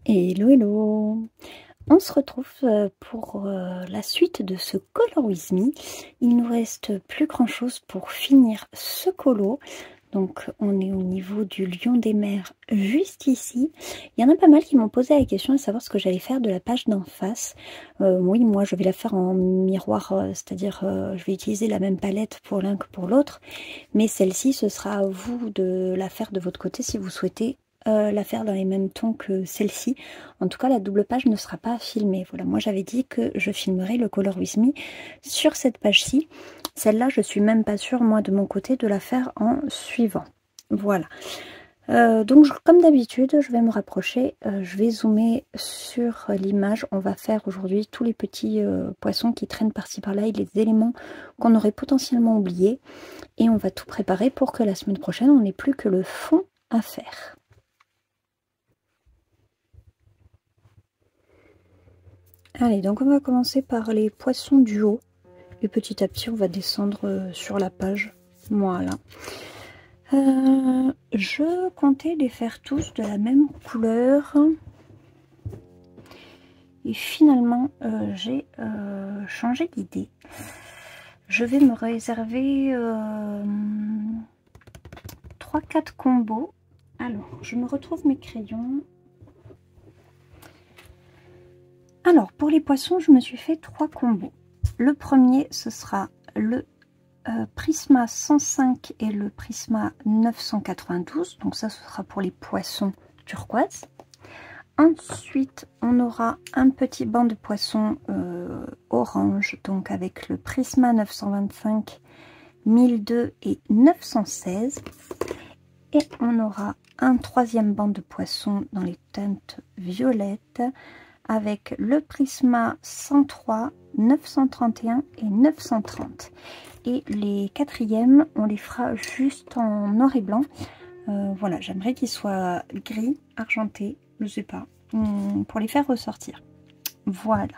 Hello, hello! On se retrouve pour la suite de ce Color With Me. Il nous reste plus grand chose pour finir ce colo. Donc on est au niveau du Lion des Mers juste ici. Il y en a pas mal qui m'ont posé la question de savoir ce que j'allais faire de la page d'en face. Oui, moi je vais la faire en miroir, c'est-à-dire je vais utiliser la même palette pour l'un que pour l'autre. Mais celle-ci, ce sera à vous de la faire de votre côté si vous souhaitez la faire dans les mêmes tons que celle-ci. En tout cas, la double page ne sera pas filmée. Voilà, moi j'avais dit que je filmerais le Color With Me sur cette page-ci. Celle-là, je suis même pas sûre, moi, de mon côté, de la faire en suivant. Voilà. Donc, comme d'habitude, je vais me rapprocher. Je vais zoomer sur l'image. On va faire aujourd'hui tous les petits poissons qui traînent par-ci par-là et les éléments qu'on aurait potentiellement oubliés. Et on va tout préparer pour que la semaine prochaine, on n'ait plus que le fond à faire. Allez, donc on va commencer par les poissons du haut. Et petit à petit, on va descendre sur la page. Voilà. Je comptais les faire tous de la même couleur. Et finalement, j'ai changé d'idée. Je vais me réserver 3-4 combos. Alors, je me retrouve mes crayons. Alors, pour les poissons, je me suis fait 3 combos. Le premier, ce sera le Prisma 105 et le Prisma 992. Donc ça, ce sera pour les poissons turquoise. Ensuite, on aura un petit banc de poissons orange, donc avec le Prisma 925, 1002 et 916. Et on aura un troisième banc de poissons dans les teintes violettes, avec le Prisma 103, 931 et 930. Et les quatrièmes, on les fera juste en noir et blanc. Voilà, j'aimerais qu'ils soient gris, argentés, je sais pas, pour les faire ressortir. Voilà.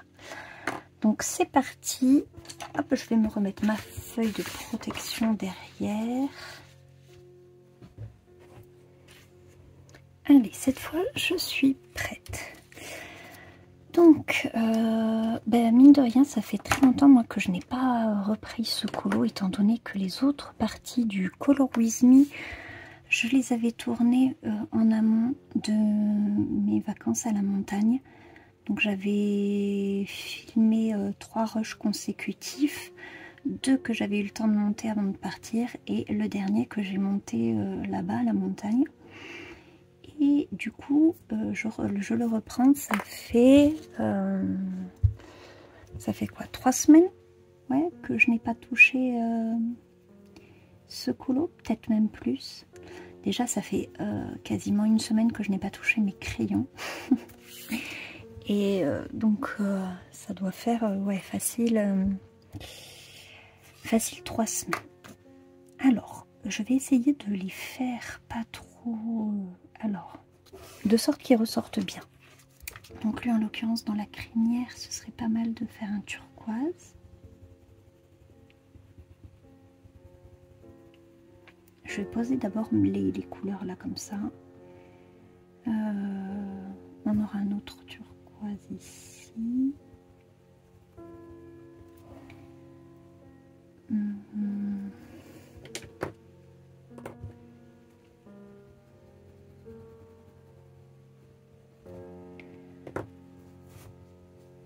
Donc c'est parti. Hop, je vais me remettre ma feuille de protection derrière. Allez, cette fois, je suis prête. Donc, mine de rien, ça fait très longtemps moi que je n'ai pas repris ce colo, étant donné que les autres parties du Color With Me, je les avais tournées en amont de mes vacances à la montagne. Donc j'avais filmé 3 rushs consécutifs, 2 que j'avais eu le temps de monter avant de partir, et le dernier que j'ai monté là-bas à la montagne. Et du coup, je le reprends, ça fait quoi, 3 semaines, ouais, que je n'ai pas touché ce colo, peut-être même plus. Déjà, ça fait quasiment 1 semaine que je n'ai pas touché mes crayons. Et donc, ça doit faire, ouais, facile 3 semaines. Alors, je vais essayer de les faire pas trop... alors, de sorte qu'ils ressortent bien. Donc lui, en l'occurrence, dans la crinière, ce serait pas mal de faire un turquoise. Je vais poser d'abord les couleurs là, comme ça. On aura un autre turquoise ici.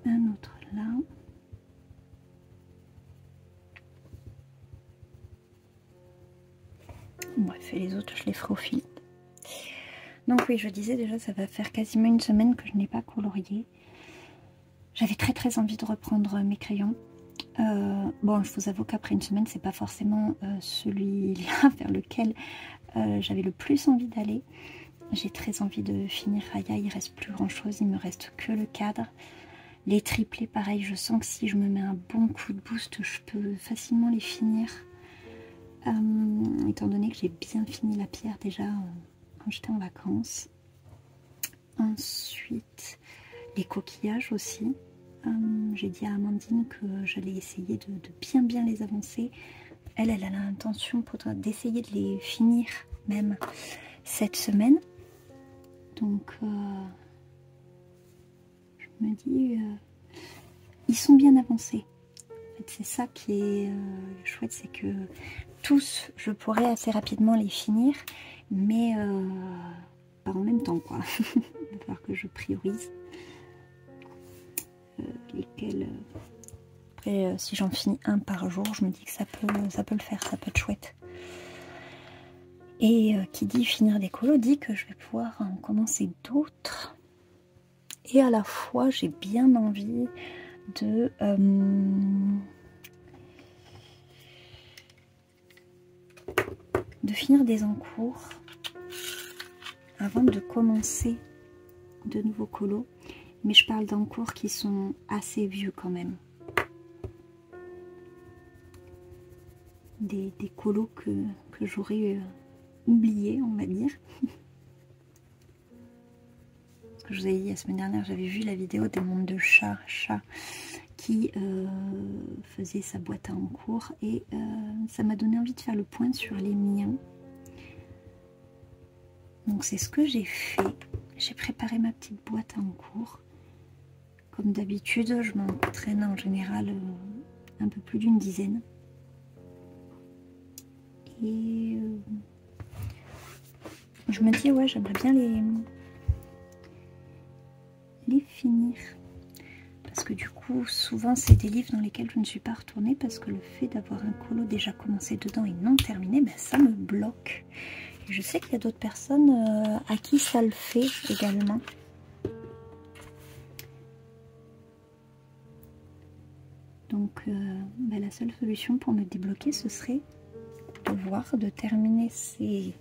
Un autre là. Bref, et les autres, je les ferai au fil. Donc oui, je disais déjà, ça va faire quasiment 1 semaine que je n'ai pas colorié. J'avais très envie de reprendre mes crayons. Bon, je vous avoue qu'après 1 semaine, c'est pas forcément celui-là vers lequel j'avais le plus envie d'aller. J'ai très envie de finir Raya, il reste plus grand chose, il me reste que le cadre. Les triplés, pareil, je sens que si je me mets un bon coup de boost, je peux facilement les finir. Étant donné que j'ai bien fini la pierre déjà quand j'étais en vacances. Ensuite, les coquillages aussi. J'ai dit à Amandine que j'allais essayer de bien les avancer. Elle a l'intention d'essayer de les finir même cette semaine. Donc je me dis, ils sont bien avancés. En fait, c'est ça qui est chouette, c'est que tous, je pourrais assez rapidement les finir, mais pas en même temps, quoi. Il va falloir que je priorise lesquels. Après, si j'en finis un par jour, je me dis que ça peut le faire, ça peut être chouette. Et qui dit finir des colos dit que je vais pouvoir en commencer d'autres. Et à la fois, j'ai bien envie de finir des encours avant de commencer de nouveaux colos. Mais je parle d'encours qui sont assez vieux quand même. Des colos que j'aurais oubliés, on va dire. Parce que je vous avais dit la semaine dernière, j'avais vu la vidéo des mondes de chat qui faisait sa boîte à encours. Et ça m'a donné envie de faire le point sur les miens. Donc c'est ce que j'ai fait. J'ai préparé ma petite boîte à encours. Comme d'habitude, je m'en traîne en général un peu plus d'une dizaine. Et je me dis, ouais, j'aimerais bien les finir. Parce que du coup, souvent, c'est des livres dans lesquels je ne suis pas retournée parce que le fait d'avoir un colo déjà commencé dedans et non terminé, ben, ça me bloque. Et je sais qu'il y a d'autres personnes à qui ça le fait également. Donc, ben, la seule solution pour me débloquer, ce serait de terminer ces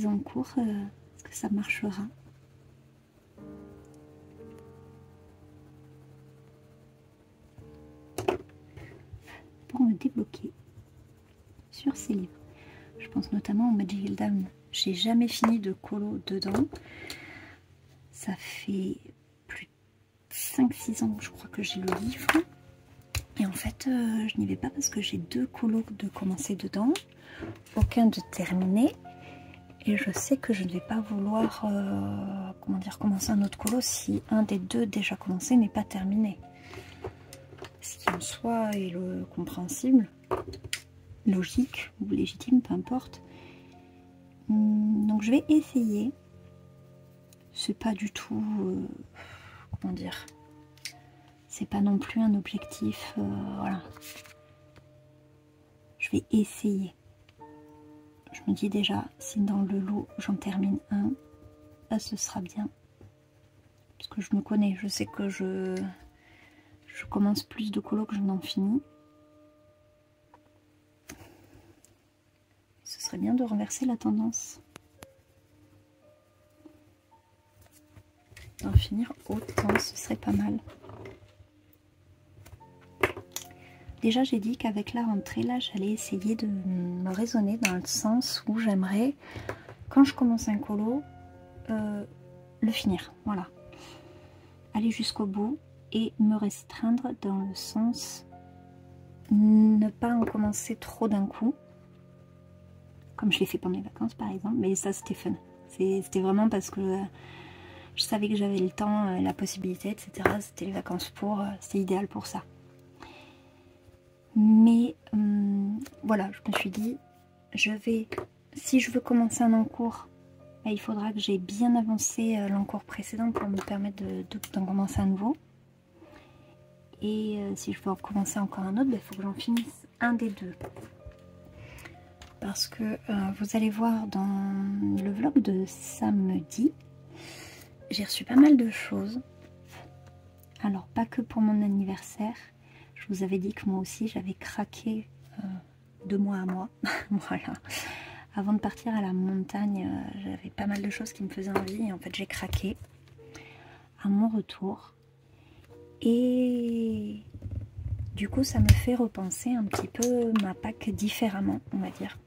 encours. Est-ce que ça marchera? Pour me débloquer sur ces livres. Je pense notamment au Magical Down. J'ai jamais fini de colo dedans. Ça fait plus de 5-6 ans que je crois que j'ai le livre. Et en fait, je n'y vais pas parce que j'ai 2 colos de commencer dedans, aucun de terminé. Et je sais que je ne vais pas vouloir comment dire, commencer un autre colo si un des 2 déjà commencé n'est pas terminé. Ce qui en soi est le compréhensible, logique ou légitime, peu importe. Donc je vais essayer. C'est pas du tout, comment dire, c'est pas non plus un objectif, voilà. Je vais essayer. Je me dis déjà, si dans le lot j'en termine un, là ce sera bien. Parce que je me connais, je sais que je commence plus de colos que je n'en finis. Ce serait bien de renverser la tendance. D'en finir autant, ce serait pas mal. Déjà, j'ai dit qu'avec la rentrée, là, j'allais essayer de me raisonner dans le sens où j'aimerais, quand je commence un colo, le finir. Voilà. Aller jusqu'au bout et me restreindre dans le sens ne pas en commencer trop d'un coup. Comme je l'ai fait pendant les vacances, par exemple. Mais ça, c'était fun. C'était vraiment parce que je savais que j'avais le temps, la possibilité, etc. C'était les vacances c'était idéal pour ça. Mais voilà, je me suis dit, si je veux commencer un encours, bah, il faudra que j'ai bien avancé l'encours précédent pour me permettre d'en commencer un nouveau. Et si je veux en commencer encore un autre, bah, il faut que j'en finisse un des 2. Parce que vous allez voir dans le vlog de samedi, j'ai reçu pas mal de choses. Alors, pas que pour mon anniversaire. Je vous avais dit que moi aussi, j'avais craqué de mois à mois. Voilà. Avant de partir à la montagne, j'avais pas mal de choses qui me faisaient envie. Et en fait, j'ai craqué à mon retour. Et du coup, ça me fait repenser un petit peu ma Pâques différemment, on va dire.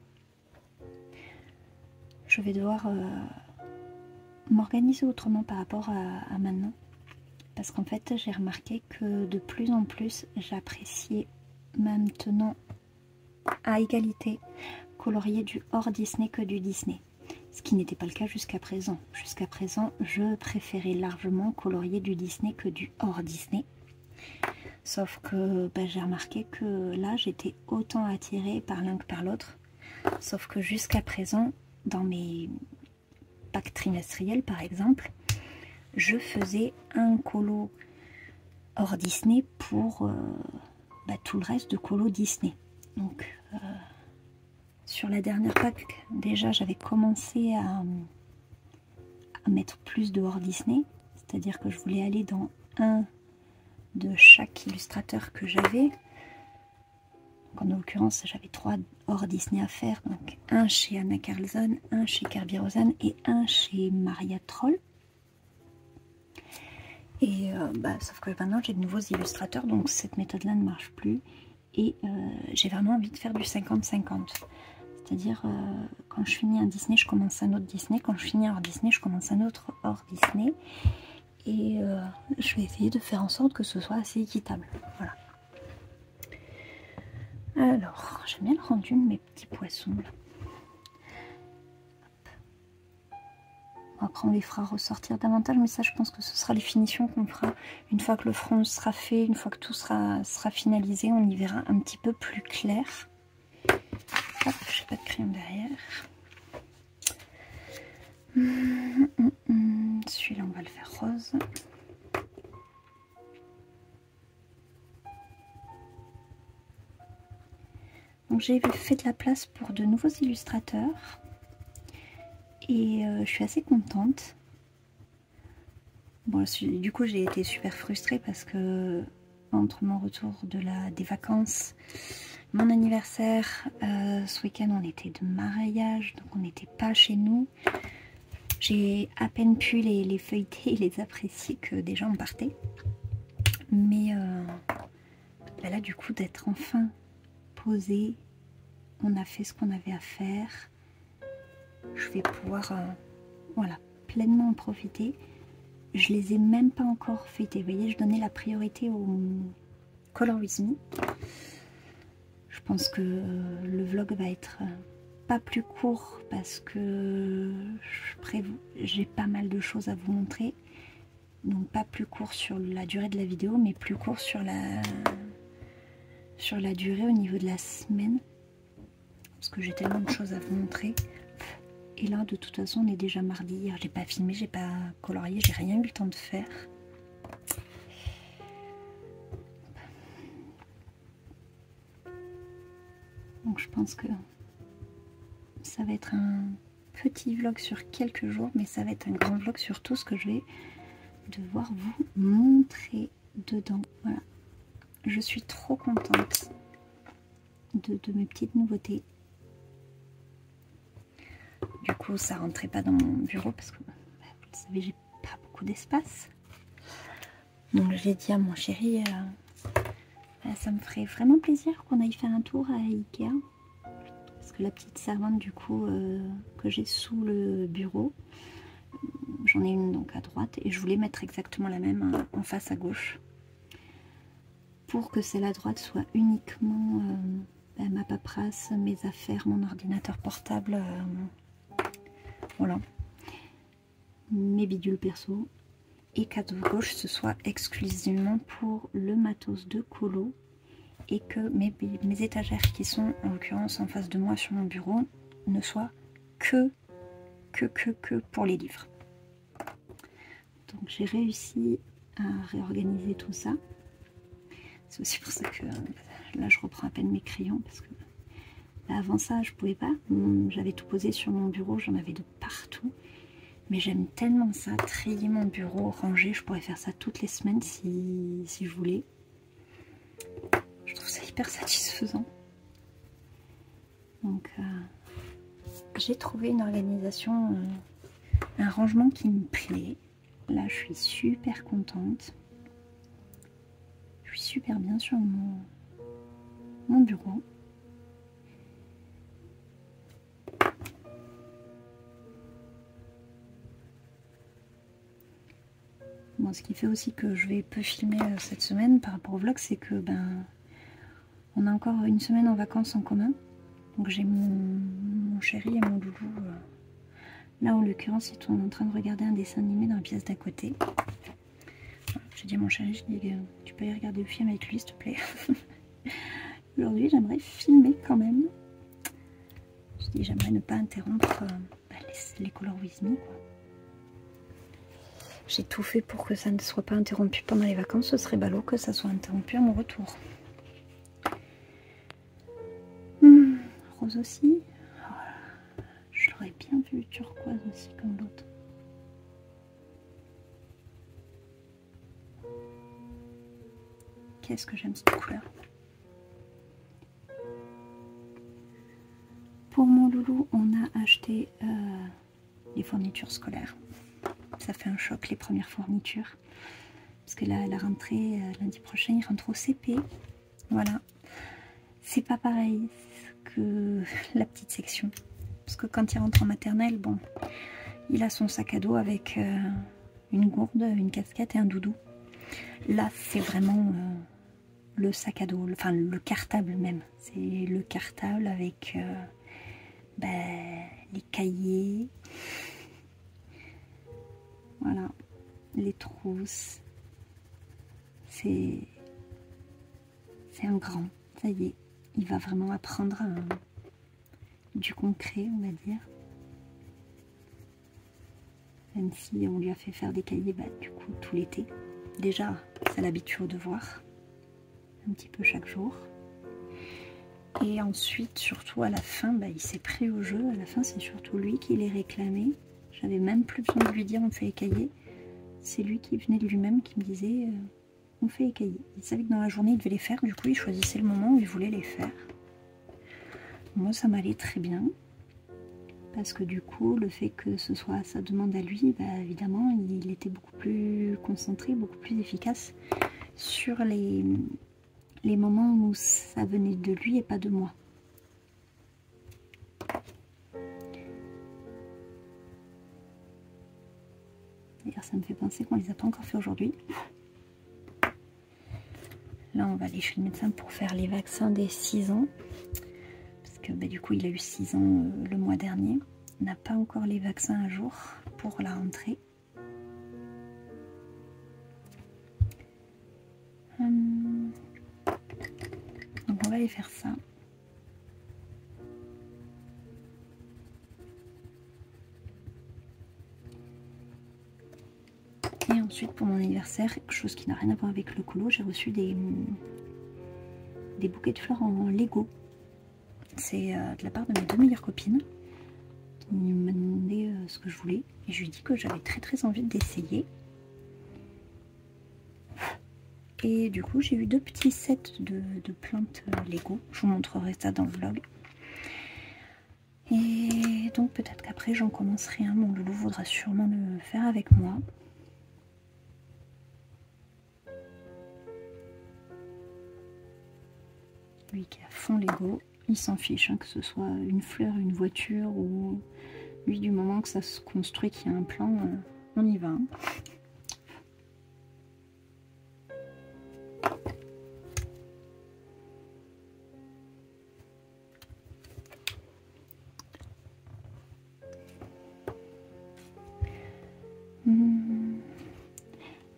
Je vais devoir m'organiser autrement par rapport à maintenant. Parce qu'en fait, j'ai remarqué que de plus en plus, j'appréciais maintenant à égalité colorier du hors Disney que du Disney. Ce qui n'était pas le cas jusqu'à présent. Jusqu'à présent, je préférais largement colorier du Disney que du hors Disney. Sauf que ben, j'ai remarqué que là, j'étais autant attirée par l'un que par l'autre. Sauf que jusqu'à présent, dans mes packs trimestriels par exemple, je faisais un colo hors Disney pour bah, tout le reste de colo Disney. Donc sur la dernière pack, déjà j'avais commencé à mettre plus de hors Disney, c'est-à-dire que je voulais aller dans un de chaque illustrateur que j'avais. En l'occurrence, j'avais 3 hors Disney à faire, donc un chez Anna Carlson, un chez Kerby Rosen et un chez Maria Troll. Et bah, sauf que maintenant j'ai de nouveaux illustrateurs, donc cette méthode-là ne marche plus. Et j'ai vraiment envie de faire du 50-50. C'est-à-dire, quand je finis un Disney, je commence un autre Disney. Quand je finis un hors Disney, je commence un autre hors Disney. Et je vais essayer de faire en sorte que ce soit assez équitable. Voilà. Alors, j'aime bien le rendu de mes petits poissons. Après, on les fera ressortir davantage, mais ça, je pense que ce sera les finitions qu'on fera une fois que le front sera fait, une fois que tout sera finalisé, on y verra un petit peu plus clair. Hop, j'ai pas de crayon derrière. Celui-là, on va le faire rose. Donc, j'ai fait de la place pour de nouveaux illustrateurs. Et je suis assez contente. Bon, du coup, j'ai été super frustrée parce que entre mon retour des vacances, mon anniversaire, ce week-end on était de mariage, donc on n'était pas chez nous. J'ai à peine pu les feuilleter et les apprécier que déjà on partait. Mais bah là, du coup, d'être enfin posée, on a fait ce qu'on avait à faire. Je vais pouvoir voilà, pleinement en profiter. Je les ai même pas encore fêtés. Vous voyez, je donnais la priorité au Color With Me. Je pense que le vlog va être pas plus court parce que j'ai pas mal de choses à vous montrer. Donc pas plus court sur la durée de la vidéo, mais plus court sur la durée au niveau de la semaine. Parce que j'ai tellement de choses à vous montrer. Et là, de toute façon, on est déjà mardi. Hier, j'ai pas filmé, j'ai pas colorié, j'ai rien eu le temps de faire. Donc je pense que ça va être un petit vlog sur quelques jours, mais ça va être un grand vlog sur tout ce que je vais devoir vous montrer dedans. Voilà. Je suis trop contente de mes petites nouveautés. Du coup, ça rentrait pas dans mon bureau parce que, vous le savez, j'ai pas beaucoup d'espace. Donc j'ai dit à mon chéri, ça me ferait vraiment plaisir qu'on aille faire un tour à Ikea. Parce que la petite servante du coup que j'ai sous le bureau, j'en ai une donc à droite et je voulais mettre exactement la même en face à gauche. Pour que celle à droite soit uniquement ma paperasse, mes affaires, mon ordinateur portable, voilà, mes bidules perso. Et qu'à gauche ce soit exclusivement pour le matos de colo et que mes étagères qui sont en l'occurrence en face de moi sur mon bureau ne soient que pour les livres. Donc j'ai réussi à réorganiser tout ça. C'est aussi pour ça que là je reprends à peine mes crayons parce que avant ça je pouvais pas. J'avais tout posé sur mon bureau, j'en avais de partout. Mais j'aime tellement ça, trier mon bureau, ranger. Je pourrais faire ça toutes les semaines si je voulais. Je trouve ça hyper satisfaisant. Donc j'ai trouvé une organisation, un rangement qui me plaît. Là je suis super contente. Je suis super bien sur mon bureau. Bon, ce qui fait aussi que je vais peu filmer cette semaine par rapport au vlog, c'est que on a encore une semaine en vacances en commun. Donc j'ai mon chéri et mon loulou Là, en l'occurrence, ils sont en train de regarder un dessin animé dans la pièce d'à côté. J'ai dit à mon chéri, je dis, tu peux aller regarder le film avec lui, s'il te plaît. Aujourd'hui, j'aimerais filmer quand même. Je dis, j'aimerais ne pas interrompre les Color With Me, quoi. J'ai tout fait pour que ça ne soit pas interrompu pendant les vacances. Ce serait ballot que ça soit interrompu à mon retour. Rose aussi. Oh, je l'aurais bien vu turquoise aussi comme l'autre. Qu'est-ce que j'aime cette couleur. Pour mon loulou, on a acheté les fournitures scolaires. Ça fait un choc, les premières fournitures. Parce que là, la rentrée, lundi prochain, il rentre au CP. Voilà. C'est pas pareil que la petite section. Parce que quand il rentre en maternelle, bon, il a son sac à dos avec une gourde, une casquette et un doudou. Là, c'est vraiment le sac à dos, enfin le cartable même. C'est le cartable avec les cahiers. Voilà, les trousses. C'est un grand, ça y est. Il va vraiment apprendre du concret, on va dire. Même si on lui a fait faire des cahiers, du coup, tout l'été. Déjà, c'est l'habitude de voir. Un petit peu chaque jour. Et ensuite, surtout à la fin, il s'est pris au jeu. À la fin, c'est surtout lui qui les réclamait. J'avais même plus besoin de lui dire on fait les cahiers. C'est lui qui venait de lui-même qui me disait on fait les cahiers. Il savait que dans la journée, il devait les faire. Du coup, il choisissait le moment où il voulait les faire. Moi, ça m'allait très bien. Parce que du coup, le fait que ce soit sa demande à lui, évidemment, il était beaucoup plus concentré, beaucoup plus efficace sur les moments où ça venait de lui et pas de moi. D'ailleurs, ça me fait penser qu'on les a pas encore fait aujourd'hui. Là, on va aller chez le médecin pour faire les vaccins des 6 ans. Parce que du coup, il a eu 6 ans le mois dernier. On n'a pas encore les vaccins à jour pour la rentrée. Donc on va aller faire ça. Et ensuite pour mon anniversaire, quelque chose qui n'a rien à voir avec le colo, j'ai reçu des bouquets de fleurs en Lego. C'est de la part de mes 2 meilleures copines. Il m'a demandé ce que je voulais et je lui ai dit que j'avais très envie d'essayer. Et du coup j'ai eu 2 petits sets de plantes Lego. Je vous montrerai ça dans le vlog. Et donc peut-être qu'après j'en commencerai un. Mon loulou voudra sûrement le faire avec moi. Lui qui est à fond Lego, il s'en fiche, que ce soit une fleur, une voiture ou lui du moment que ça se construit, qu'il y a un plan, on y va.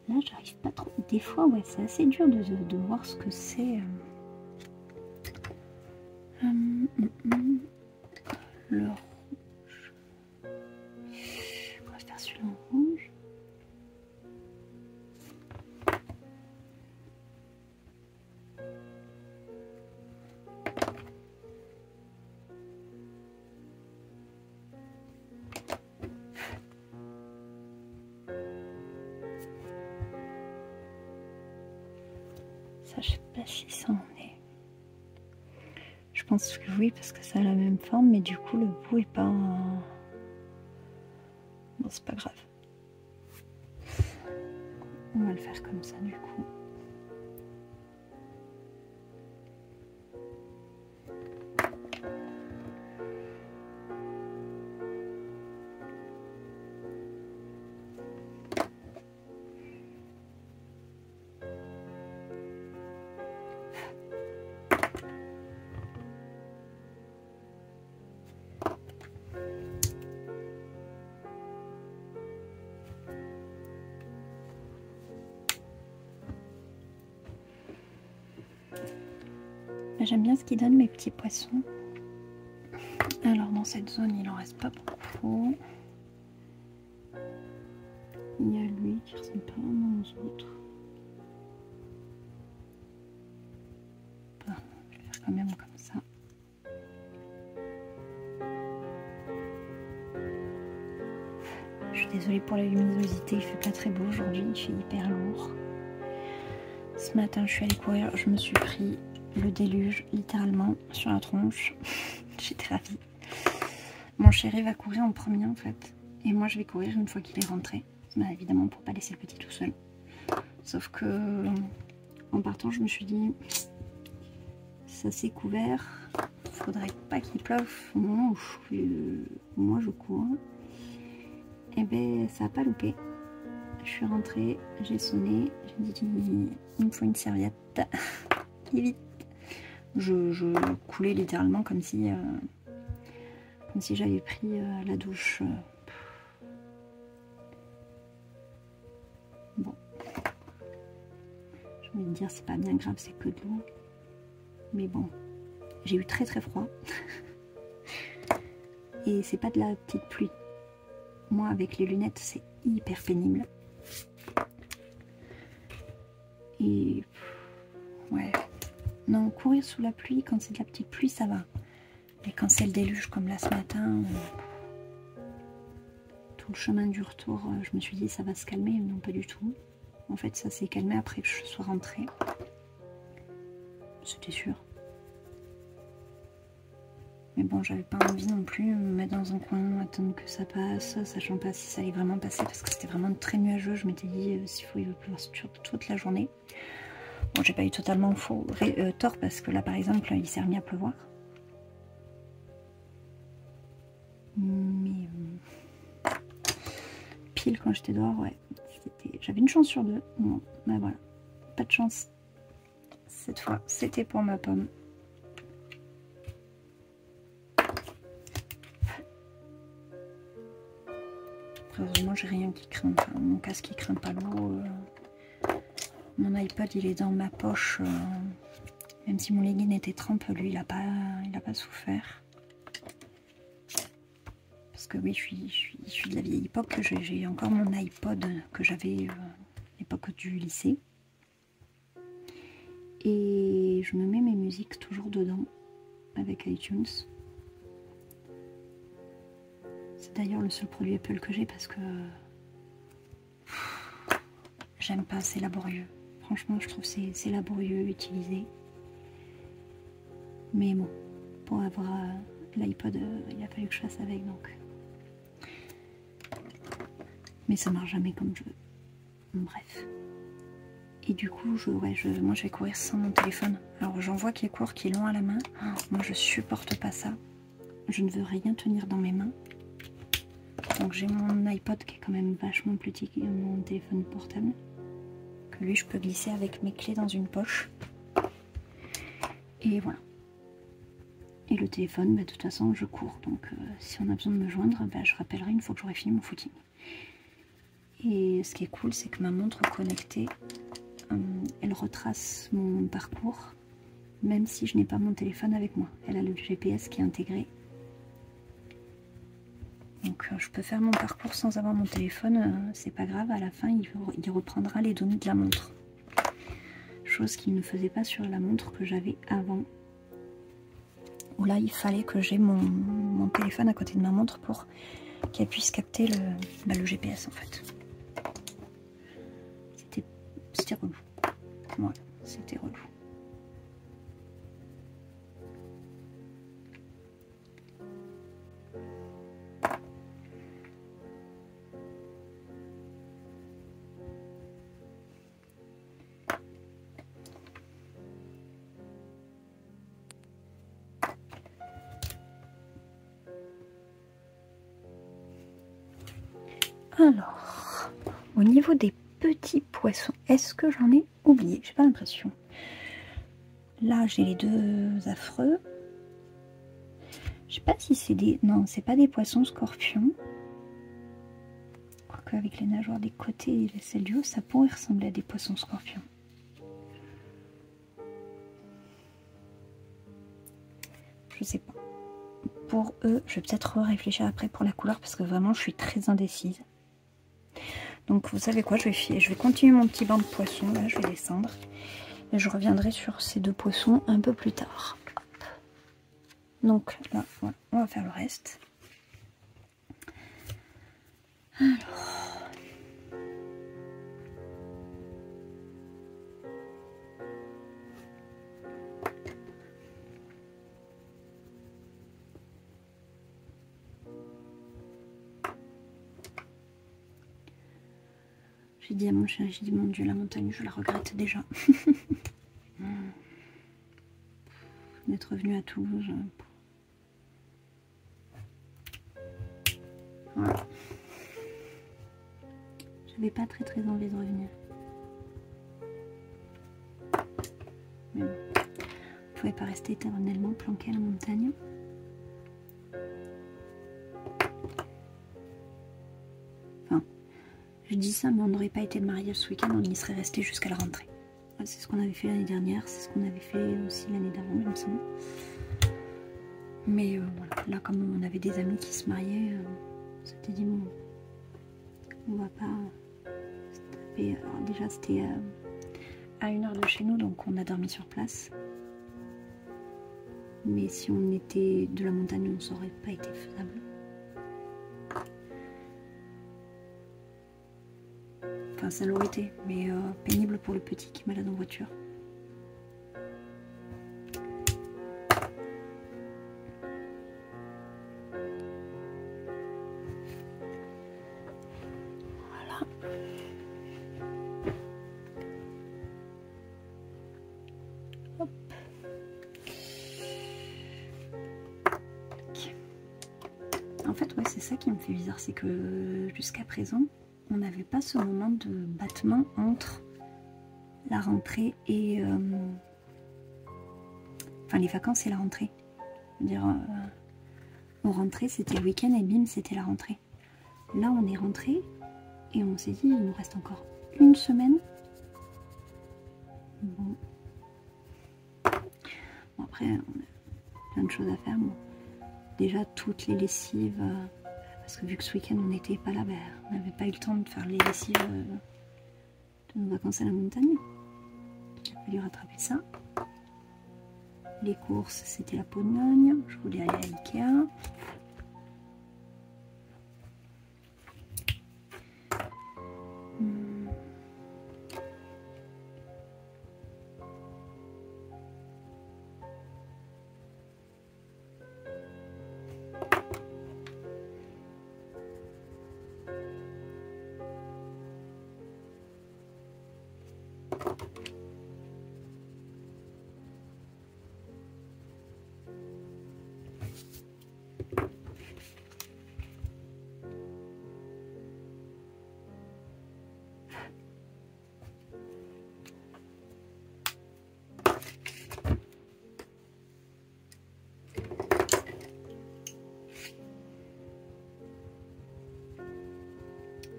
Là j'arrive pas trop, des fois ouais c'est assez dur de voir ce que c'est. Le rouge. On va faire celui-là en rouge. Ça, je sais pas si ça en est. Je pense que oui, parce que ça a la même forme, mais du coup, le bout est pas... Bon, c'est pas grave. On va le faire comme ça, du coup. J'aime bien ce qu'ils donnent mes petits poissons. Alors dans cette zone il en reste pas beaucoup. Il y a lui qui ressemble pas vraiment aux autres. Bon, je vais faire quand même comme ça. Je suis désolée pour la luminosité, il fait pas très beau aujourd'hui, il fait hyper lourd. Ce matin je suis allée courir, je me suis pris le déluge littéralement sur la tronche. J'étais ravie. Mon chéri va courir en premier en fait. Et moi je vais courir une fois qu'il est rentré. Bah, évidemment pour pas laisser le petit tout seul. Sauf que en partant je me suis dit ça s'est couvert. Faudrait pas qu'il pleuve au moment où moi je cours. Et ben ça a pas loupé. Je suis rentrée, j'ai sonné, j'ai dit il me faut une serviette. Vite. Je coulais littéralement comme si j'avais pris la douche. Bon, j'ai envie de dire c'est pas bien grave, c'est que de l'eau. Mais bon, j'ai eu très froid. Et c'est pas de la petite pluie. Moi avec les lunettes c'est hyper pénible. Et ouais. Non, courir sous la pluie, quand c'est de la petite pluie, ça va. Mais quand c'est le déluge, comme là ce matin, tout le chemin du retour, je me suis dit ça va se calmer. Non, pas du tout. En fait, ça s'est calmé après que je sois rentrée. C'était sûr. Mais bon, j'avais pas envie non plus de me mettre dans un coin, attendre que ça passe, sachant pas si ça allait vraiment passer, parce que c'était vraiment très nuageux. Je m'étais dit, s'il faut, il va pleuvoir toute la journée. Bon, j'ai pas eu totalement tort, parce que là, par exemple, il s'est remis à pleuvoir. Mais pile quand j'étais dehors, ouais, j'avais une chance sur deux. Bon, ben voilà, pas de chance. Cette fois, c'était pour ma pomme. Heureusement, j'ai rien qui craint. Enfin, mon casque qui craint pas l'eau. Mon iPod, il est dans ma poche. Même si mon legging était trempe, lui, il a pas souffert. Parce que oui, je suis de la vieille époque. J'ai encore mon iPod que j'avais à l'époque du lycée. Et je me mets mes musiques toujours dedans avec iTunes. C'est d'ailleurs le seul produit Apple que j'ai parce que j'aime pas, c'est laborieux. Franchement, je trouve que c'est laborieux utiliser. Mais bon, pour avoir l'iPod, il a fallu que je fasse avec donc. Mais ça marche jamais comme je veux. Bref. Et du coup, moi je vais courir sans mon téléphone. Alors j'en vois qui court, qui est long à la main. Moi je supporte pas ça. Je ne veux rien tenir dans mes mains. Donc j'ai mon iPod qui est quand même vachement plus petit que mon téléphone portable. Que lui je peux glisser avec mes clés dans une poche. Et voilà. Et le téléphone, bah, de toute façon je cours. Donc si on a besoin de me joindre, bah, je rappellerai une fois que j'aurai fini mon footing. Et ce qui est cool, c'est que ma montre connectée, elle retrace mon parcours, même si je n'ai pas mon téléphone avec moi. Elle a le GPS qui est intégré. Donc je peux faire mon parcours sans avoir mon téléphone, c'est pas grave, à la fin il reprendra les données de la montre. Chose qu'il ne faisait pas sur la montre que j'avais avant. Où là il fallait que j'ai mon téléphone à côté de ma montre pour qu'elle puisse capter le GPS en fait. C'était relou. Voilà, c'était relou. Alors, au niveau des petits poissons, est-ce que j'en ai oublié? J'ai pas l'impression. Là, j'ai les deux affreux. Je sais pas si c'est des... Non, c'est pas des poissons scorpions. Quoique avec les nageoires des côtés et celles du haut, ça pourrait ressembler à des poissons scorpions. je sais pas. Pour eux, je vais peut-être réfléchir après pour la couleur parce que vraiment je suis très indécise. Donc vous savez quoi, je vais continuer mon petit banc de poissons, là je vais descendre. Et je reviendrai sur ces deux poissons un peu plus tard. Hop. Donc là, voilà, on va faire le reste. Alors... J'ai dit à mon chéri, j'ai dit mon Dieu, la montagne, je la regrette déjà. D'être revenue à Toulouse. Voilà. J'avais pas très envie de revenir. Mais bon, je pouvais pas rester éternellement planqué à la montagne. Enfin, je dis ça, mais on n'aurait pas été de mariage ce week-end, on y serait resté jusqu'à la rentrée. C'est ce qu'on avait fait l'année dernière, c'est ce qu'on avait fait aussi l'année d'avant, il me semble. Mais voilà, là comme on avait des amis qui se mariaient, on s'était dit bon, on va pas se taper. Alors déjà c'était à 1 heure de chez nous, donc on a dormi sur place. Mais si on était de la montagne, ça n'aurait pas été faisable. Enfin ça l'aurait été, mais pénible pour le petit qui est malade en voiture. En fait, ouais, c'est ça qui me fait bizarre, c'est que jusqu'à présent, on n'avait pas ce moment de battement entre la rentrée et... enfin, les vacances et la rentrée. Je veux dire, aux rentrées, c'était le week-end et bim, c'était la rentrée. Là, on est rentré et on s'est dit, il nous reste encore 1 semaine. Bon. Bon, après, on a plein de choses à faire. Bon. Déjà toutes les lessives, parce que vu que ce week-end on n'était pas là, ben, on n'avait pas eu le temps de faire les lessives de nos vacances à la montagne. Il a fallu rattraper ça. Les courses, c'était la Pologne. Je voulais aller à Ikea.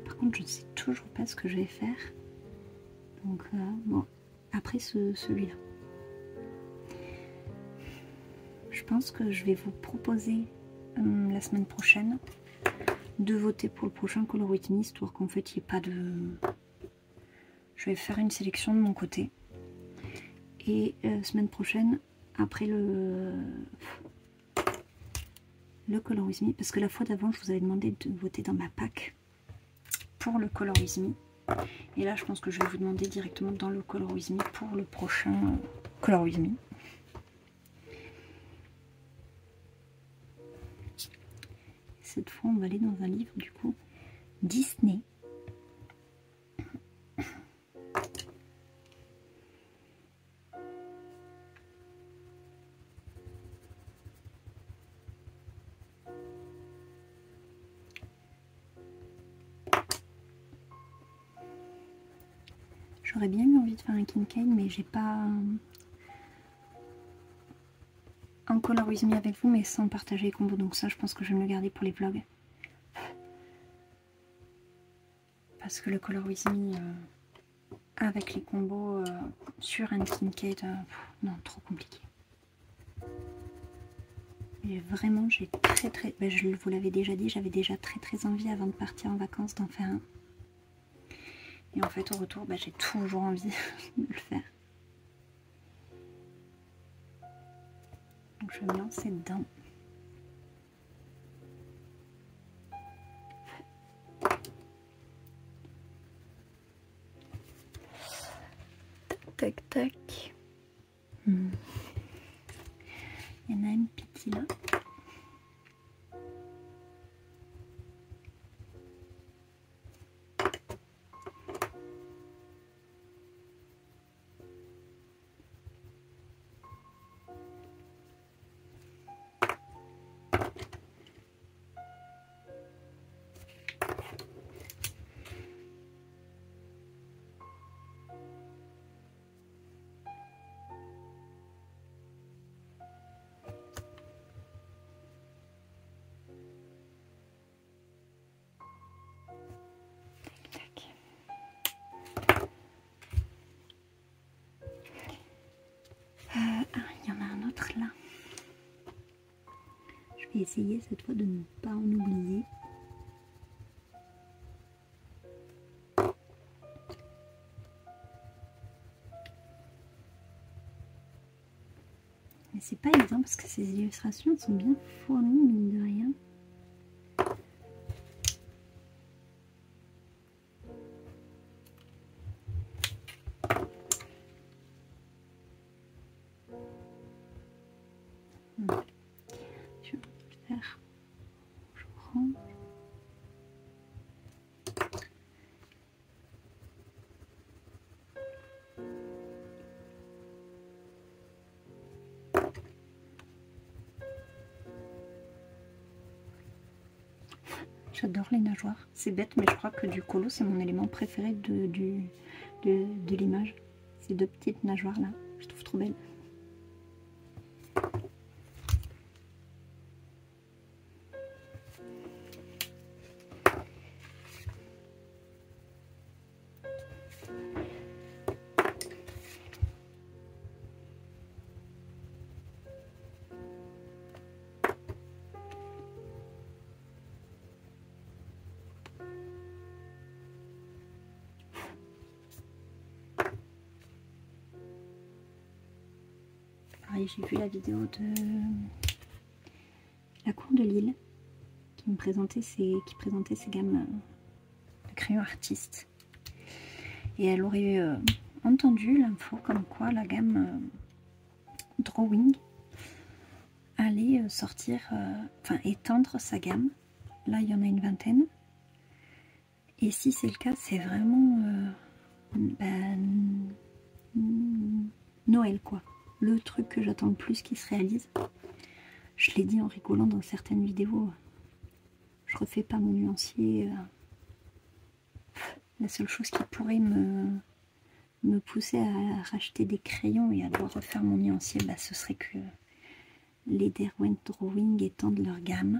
Par contre, je ne sais toujours pas ce que je vais faire. Donc, bon, après celui-là. Je pense que je vais vous proposer la semaine prochaine de voter pour le prochain Color With Me, histoire qu'en fait il n'y ait pas de... Je vais faire une sélection de mon côté. Et semaine prochaine, après le Color With Me, parce que la fois d'avant, je vous avais demandé de voter dans ma pack pour le Color With Me. Et là, je pense que je vais vous demander directement dans le Color With Me pour le prochain Color With Me. Cette fois, on va aller dans un livre, du coup, Disney. J'aurais bien eu envie de faire un Kincaid, mais j'ai pas un Color With Me avec vous, mais sans partager les combos. Donc ça, je pense que je vais me le garder pour les vlogs. Parce que le Color With Me avec les combos sur un Kincaid, non, trop compliqué. Et vraiment, j'ai ben, je vous l'avais déjà dit, j'avais déjà très envie avant de partir en vacances d'en faire un. Et en fait, au retour, ben, j'ai toujours envie de le faire. Donc je vais me lancer dedans. Tac, tac. Il y en a une petite là. Il y en a un autre là. Je vais essayer cette fois de ne pas en oublier. Mais c'est pas évident parce que ces illustrations sont bien fournies, mine de rien. Je vais faire. Je prends. J'adore les nageoires. C'est bête, mais je crois que du colo, c'est mon élément préféré de l'image. Ces deux petites nageoires là, je trouve trop belles. Pareil, j'ai vu la vidéo de la cour de Lille qui présentait ses gammes de crayons artistes. Et elle aurait entendu l'info comme quoi la gamme Drawing allait sortir, enfin étendre sa gamme. Là, il y en a une vingtaine. Et si c'est le cas, c'est vraiment Noël, quoi. Le truc que j'attends le plus qui se réalise. Je l'ai dit en rigolant dans certaines vidéos. Je refais pas mon nuancier. La seule chose qui pourrait me pousser à racheter des crayons et à devoir refaire mon nuancier, bah, ce serait que les Derwent Drawing étendent leur gamme.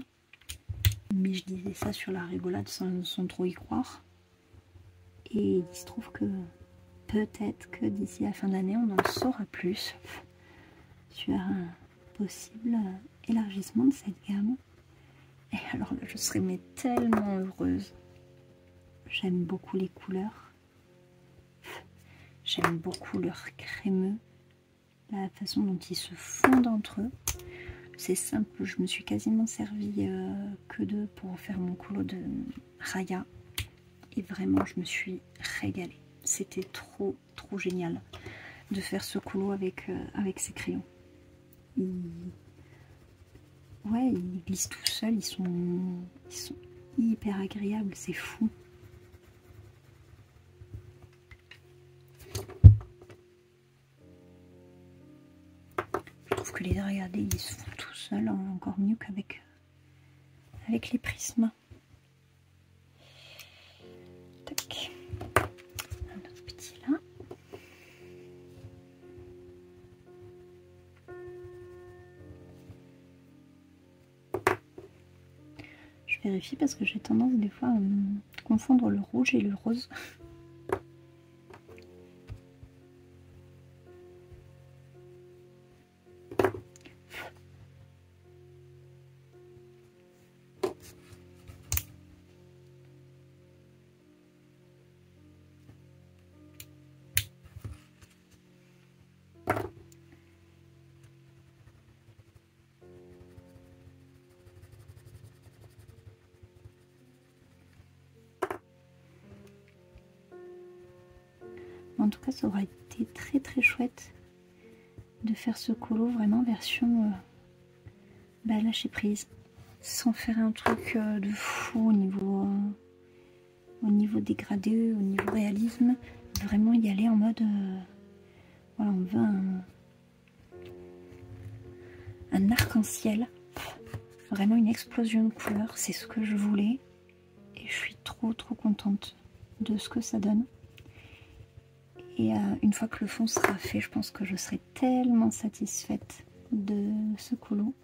Mais je disais ça sur la rigolade sans trop y croire. Et il se trouve que peut-être que d'ici la fin d'année, on en saura plus sur un possible élargissement de cette gamme. Et alors là, je serais mais tellement heureuse. J'aime beaucoup les couleurs. J'aime beaucoup leur crémeux. La façon dont ils se fondent entre eux. C'est simple, je me suis quasiment servi que d'eux pour faire mon colo de Raya. Et vraiment, je me suis régalée. C'était trop génial de faire ce colo avec ces crayons. Ils glissent tout seuls, ils sont hyper agréables, c'est fou. Je trouve que les regarder, ils se font tout seuls, encore mieux qu'avec les prismes. Tac. Un autre petit là. Je vérifie parce que j'ai tendance des fois à confondre le rouge et le rose. En tout cas, ça aurait été très très chouette de faire ce colo vraiment version lâcher prise, sans faire un truc de fou au niveau dégradé, au niveau réalisme. Vraiment y aller en mode voilà, on veut un arc-en-ciel, vraiment une explosion de couleurs, c'est ce que je voulais et je suis trop contente de ce que ça donne. Et une fois que le fond sera fait, je pense que je serai tellement satisfaite de ce colo.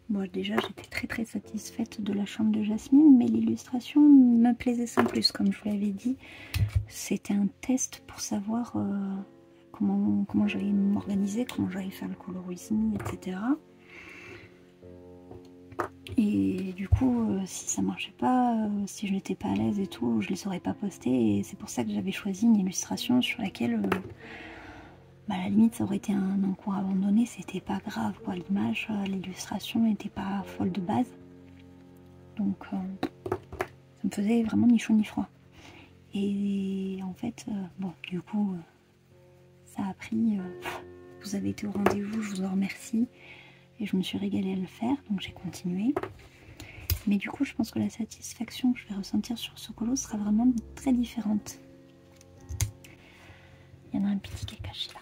Bon, déjà j'étais très satisfaite de la chambre de Jasmine, mais l'illustration me plaisait sans plus. Comme je vous l'avais dit, c'était un test pour savoir comment j'allais m'organiser, comment j'allais faire le colorisme, etc. Et du coup, si ça marchait pas, si je n'étais pas à l'aise et tout, je les aurais pas postés. Et c'est pour ça que j'avais choisi une illustration sur laquelle, à la limite, ça aurait été un encours abandonné. C'était pas grave, quoi. L'image, l'illustration n'était pas folle de base. Donc, ça me faisait vraiment ni chaud ni froid. Et en fait, bon, du coup, ça a pris... vous avez été au rendez-vous, je vous en remercie. Et je me suis régalée à le faire, donc j'ai continué. Mais du coup, je pense que la satisfaction que je vais ressentir sur ce colo sera vraiment très différente. Il y en a un petit qui est caché là.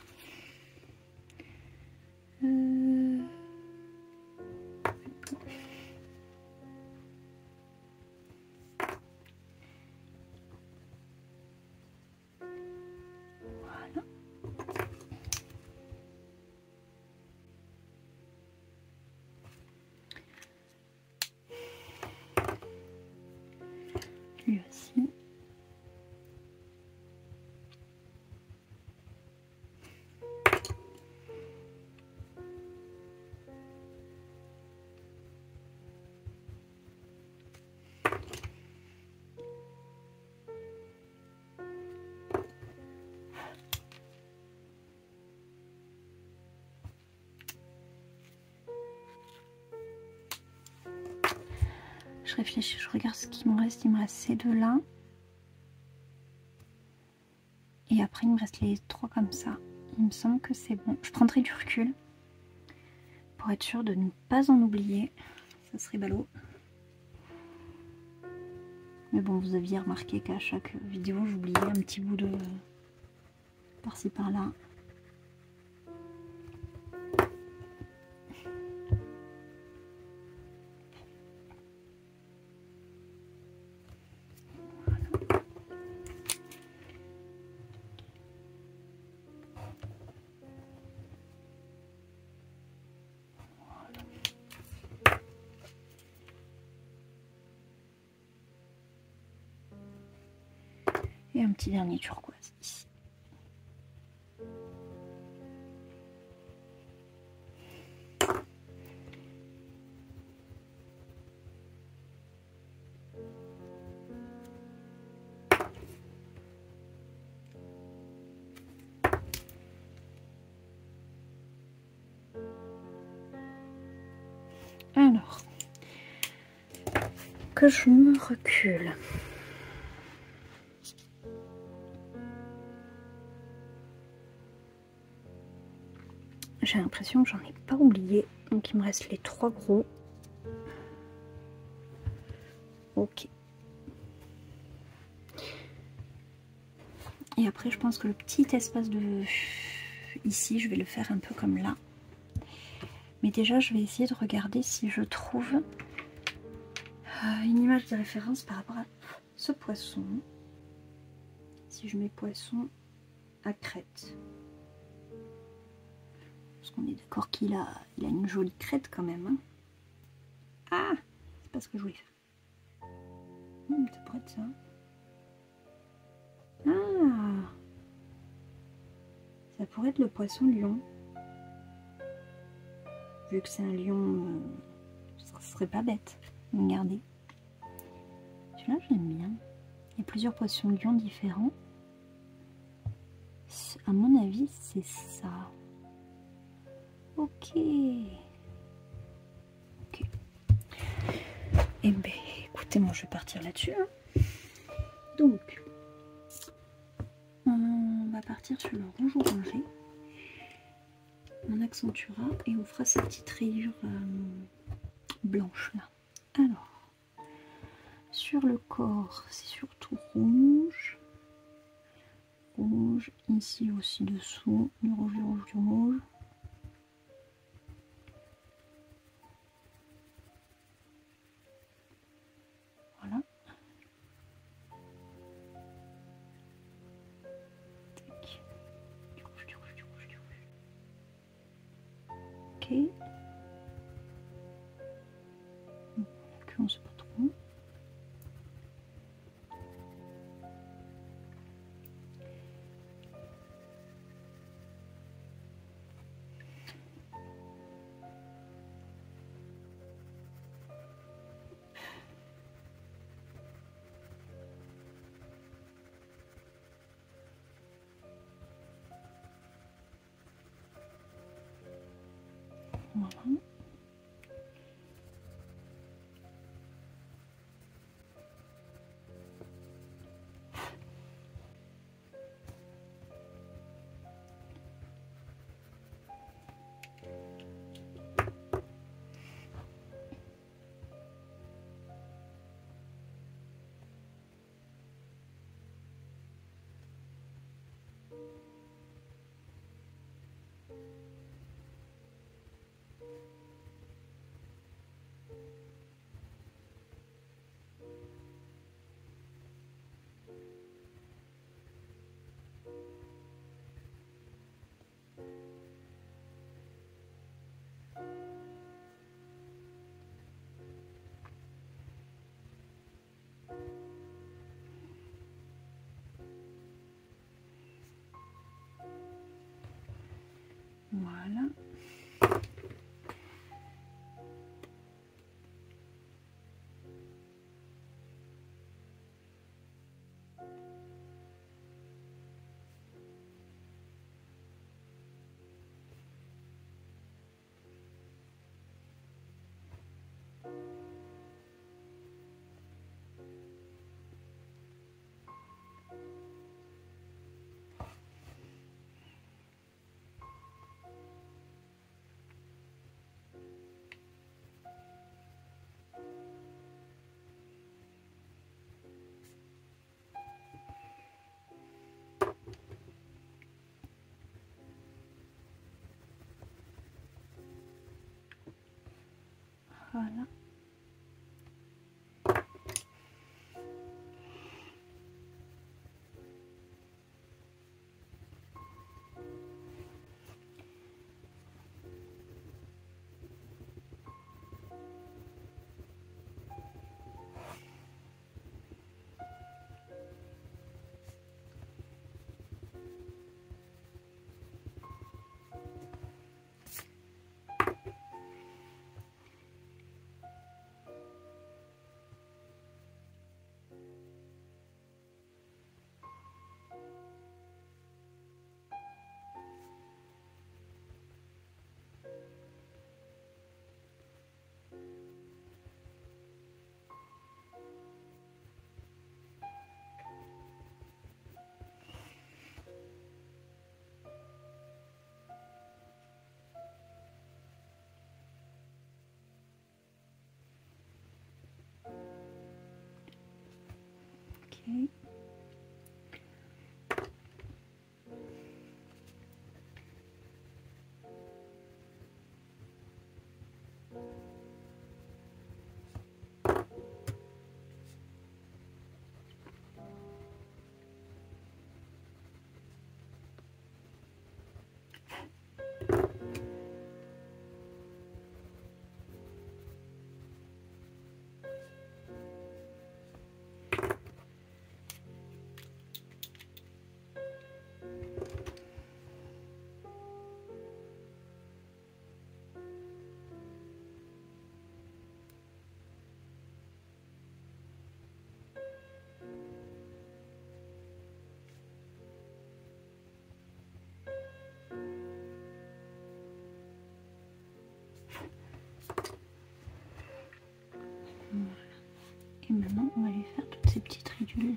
Voilà. Lui aussi. Je réfléchis, je regarde ce qu'il me reste. Il me reste ces deux là. Et après, il me reste les trois comme ça. Il me semble que c'est bon. Je prendrai du recul pour être sûre de ne pas en oublier. Ça serait ballot. Mais bon, vous aviez remarqué qu'à chaque vidéo, j'oubliais un petit bout de par-ci par-là. Et un petit dernier turquoise ici. Alors, que je me recule. J'ai l'impression que j'en ai pas oublié, donc il me reste les trois gros. Ok. Et après, je pense que le petit espace de ici, je vais le faire un peu comme là. Mais déjà, je vais essayer de regarder si je trouve une image de référence par rapport à ce poisson. Si je mets poisson à crête. Parce qu'on est d'accord qu'il a une jolie crête quand même. Hein. Ah, c'est pas ce que je voulais faire. Ça pourrait être ça. Ah, ça pourrait être le poisson lion. Vu que c'est un lion, ça serait pas bête. Regardez. Celui-là, j'aime bien. Il y a plusieurs poissons lions différents. À mon avis, c'est ça. Ok. Ok. Eh ben, écoutez, moi, je vais partir là-dessus. Hein. Donc, partir sur le rouge orangé. On accentuera et on fera ces petites rayures blanches là. Alors, sur le corps, c'est surtout rouge. Rouge, ici aussi dessous, du rouge, du rouge, du rouge. Voilà. Tac. Du rouge, du rouge, du rouge, du rouge. Ok. On ne sait pas trop. Voilà. Voilà. Voilà. Ok. Voilà. Et maintenant, on va lui faire toutes ces petites ridules.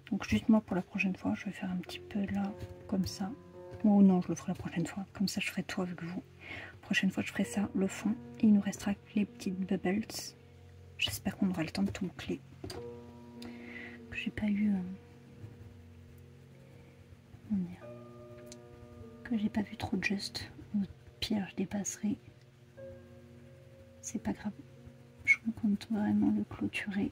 Donc juste moi pour la prochaine fois, je vais faire un petit peu là, comme ça. Oh non, je le ferai la prochaine fois. Comme ça, je ferai tout avec vous. La prochaine fois, je ferai ça, le fond. Et il nous restera que les petites bubbles. J'espère qu'on aura le temps de tout boucler. Que j'ai pas eu... comment dire, que j'ai pas vu trop de juste. Au pire, je dépasserai. C'est pas grave. Je compte vraiment le clôturer.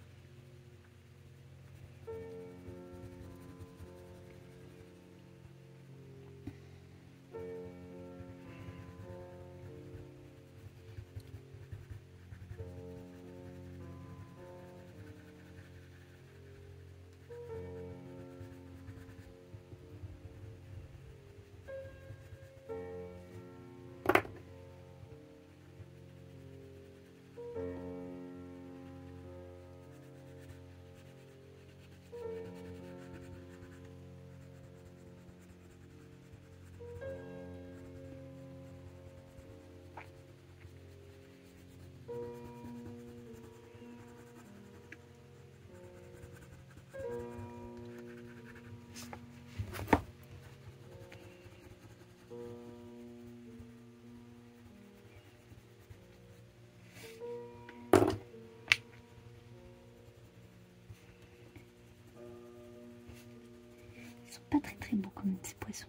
Ils sont pas très très beaux comme ces poissons.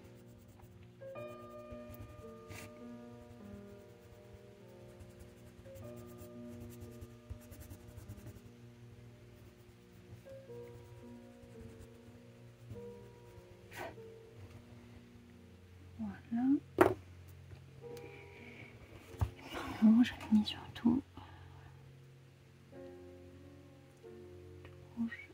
Voilà. Moi j'avais mis surtout rouge.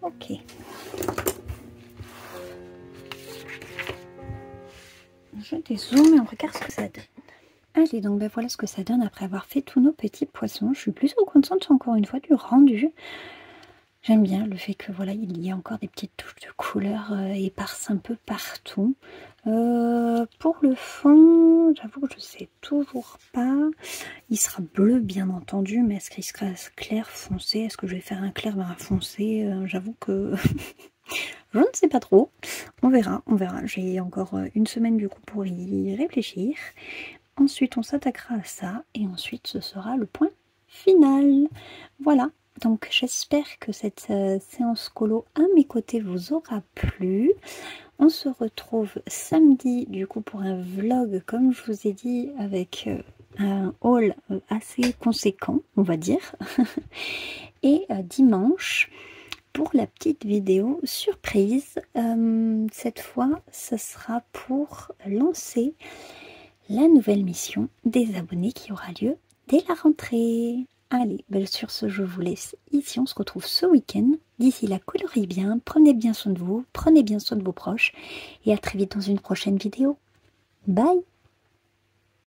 Ok. Je dézoome et on regarde ce que ça donne. Allez, donc ben voilà ce que ça donne après avoir fait tous nos petits poissons. Je suis plutôt contente encore une fois du rendu. J'aime bien le fait que voilà, il y a encore des petites touches de couleur éparses un peu partout. Pour le fond, j'avoue que je sais toujours pas. Il sera bleu bien entendu, mais est-ce qu'il sera clair, foncé? Est-ce que je vais faire un clair vers un foncé? J'avoue que je ne sais pas trop. On verra, on verra. J'ai encore une semaine du coup pour y réfléchir. Ensuite, on s'attaquera à ça et ensuite, ce sera le point final. Voilà, donc j'espère que cette séance colo à mes côtés vous aura plu. On se retrouve samedi du coup pour un vlog, comme je vous ai dit, avec un haul assez conséquent, on va dire. Et dimanche, pour la petite vidéo surprise, cette fois, ce sera pour lancer la nouvelle mission des abonnés qui aura lieu dès la rentrée. Allez, sur ce, je vous laisse ici. On se retrouve ce week-end. D'ici là, colorez bien, prenez bien soin de vous, prenez bien soin de vos proches et à très vite dans une prochaine vidéo. Bye!